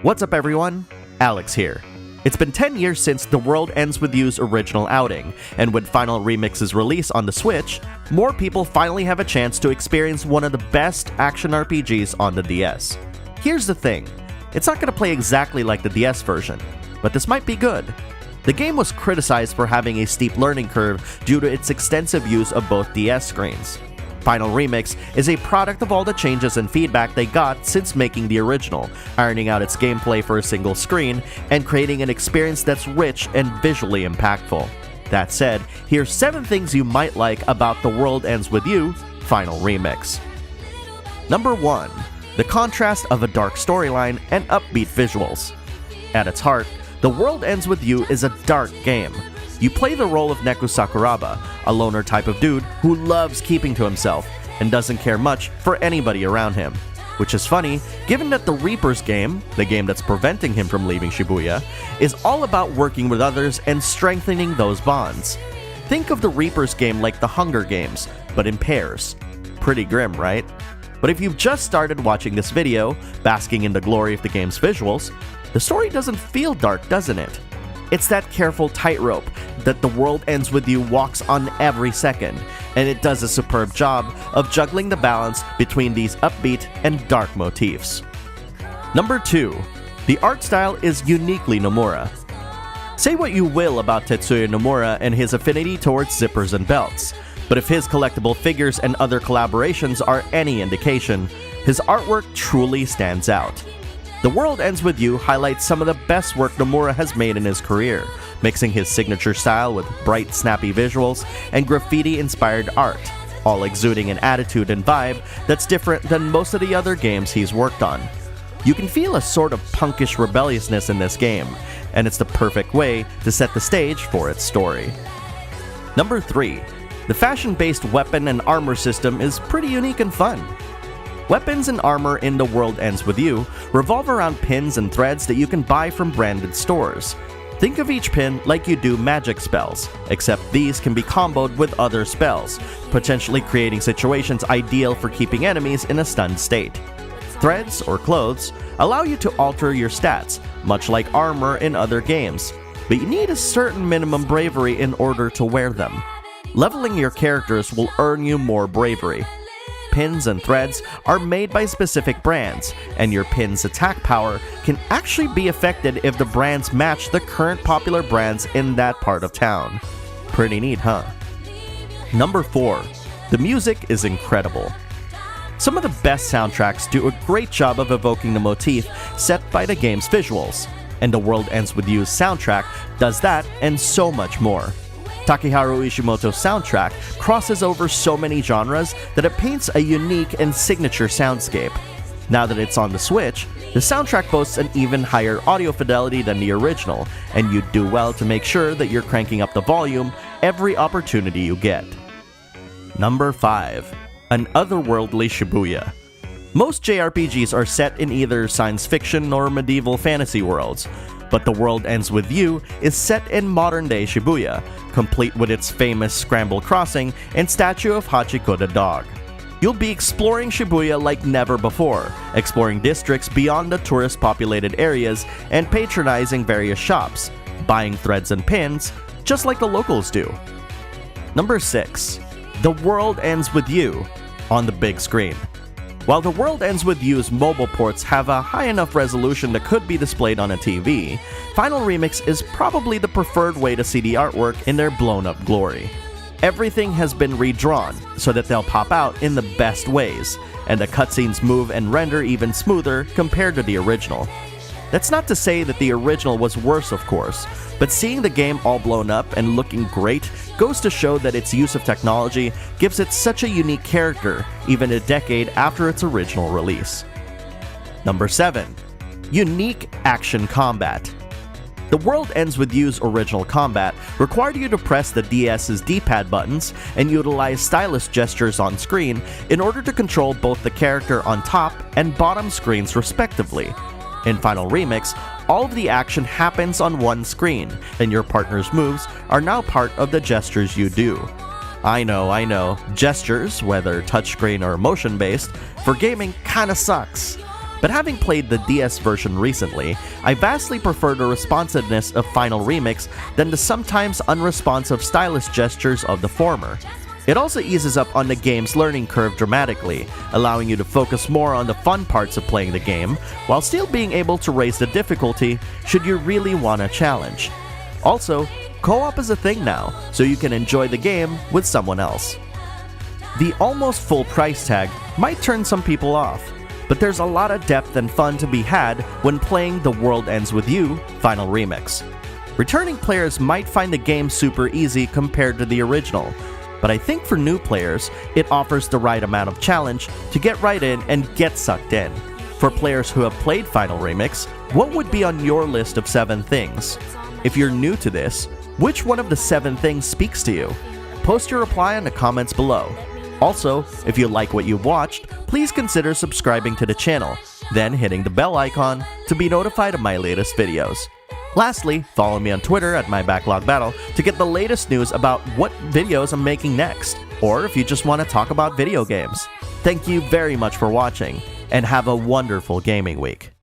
What's up everyone? Alex here. It's been 10 years since The World Ends With You's original outing, and with Final Remix's release on the Switch, more people finally have a chance to experience one of the best action RPGs on the DS. Here's the thing, it's not going to play exactly like the DS version, but this might be good. The game was criticized for having a steep learning curve due to its extensive use of both DS screens. Final Remix is a product of all the changes and feedback they got since making the original, ironing out its gameplay for a single screen, and creating an experience that's rich and visually impactful. That said, here's 7 things you might like about The World Ends With You Final Remix. Number 1. The contrast of a dark storyline and upbeat visuals. At its heart, The World Ends With You is a dark game. You play the role of Neku Sakuraba, a loner type of dude who loves keeping to himself and doesn't care much for anybody around him. Which is funny, given that the Reaper's game, the game that's preventing him from leaving Shibuya, is all about working with others and strengthening those bonds. Think of the Reaper's game like the Hunger Games, but in pairs. Pretty grim, right? But if you've just started watching this video, basking in the glory of the game's visuals, the story doesn't feel dark, doesn't it? It's that careful tightrope that The World Ends With You walks on every second, and it does a superb job of juggling the balance between these upbeat and dark motifs. Number 2. The art style is uniquely Nomura. Say what you will about Tetsuya Nomura and his affinity towards zippers and belts, but if his collectible figures and other collaborations are any indication, his artwork truly stands out. The World Ends With You highlights some of the best work Nomura has made in his career, mixing his signature style with bright, snappy visuals and graffiti-inspired art, all exuding an attitude and vibe that's different than most of the other games he's worked on. You can feel a sort of punkish rebelliousness in this game, and it's the perfect way to set the stage for its story. Number 3. The fashion-based weapon and armor system is pretty unique and fun. Weapons and armor in The World Ends With You revolve around pins and threads that you can buy from branded stores. Think of each pin like you do magic spells, except these can be comboed with other spells, potentially creating situations ideal for keeping enemies in a stunned state. Threads, or clothes, allow you to alter your stats, much like armor in other games, but you need a certain minimum bravery in order to wear them. Leveling your characters will earn you more bravery. Pins and threads are made by specific brands, and your pin's attack power can actually be affected if the brands match the current popular brands in that part of town. Pretty neat, huh? Number 4. The music is incredible. Some of the best soundtracks do a great job of evoking the motif set by the game's visuals, and The World Ends With You's soundtrack does that and so much more. Takeharu Ishimoto's soundtrack crosses over so many genres that it paints a unique and signature soundscape. Now that it's on the Switch, the soundtrack boasts an even higher audio fidelity than the original, and you'd do well to make sure that you're cranking up the volume every opportunity you get. Number 5. An otherworldly Shibuya. Most JRPGs are set in either science fiction or medieval fantasy worlds, but The World Ends With You is set in modern-day Shibuya, complete with its famous Scramble Crossing and statue of Hachiko the dog. You'll be exploring Shibuya like never before, exploring districts beyond the tourist-populated areas and patronizing various shops, buying threads and pins, just like the locals do. Number 6. The World Ends With You on the big screen. While The World Ends With You's mobile ports have a high enough resolution that could be displayed on a TV, Final Remix is probably the preferred way to see the artwork in their blown-up glory. Everything has been redrawn so that they'll pop out in the best ways, and the cutscenes move and render even smoother compared to the original. That's not to say that the original was worse, of course, but seeing the game all blown up and looking great goes to show that its use of technology gives it such a unique character, even a decade after its original release. Number 7. Unique action combat. The World Ends With You's original combat required you to press the DS's D-pad buttons and utilize stylus gestures on screen in order to control both the character on top and bottom screens respectively. In Final Remix, all of the action happens on one screen, and your partner's moves are now part of the gestures you do. I know, gestures, whether touchscreen or motion-based, for gaming kinda sucks. but having played the DS version recently, I vastly prefer the responsiveness of Final Remix than the sometimes unresponsive stylus gestures of the former. It also eases up on the game's learning curve dramatically, allowing you to focus more on the fun parts of playing the game, while still being able to raise the difficulty should you really want a challenge. Also, co-op is a thing now, so you can enjoy the game with someone else. The almost full price tag might turn some people off, but there's a lot of depth and fun to be had when playing The World Ends With You Final Remix. Returning players might find the game super easy compared to the original, but I think for new players, it offers the right amount of challenge to get right in and get sucked in. For players who have played Final Remix, what would be on your list of 7 things? If you're new to this, which one of the 7 things speaks to you? Post your reply in the comments below. Also, if you like what you've watched, please consider subscribing to the channel, then hitting the bell icon to be notified of my latest videos. Lastly, follow me on Twitter at MyBacklogBattle to get the latest news about what videos I'm making next, or if you just want to talk about video games. Thank you very much for watching, and have a wonderful gaming week.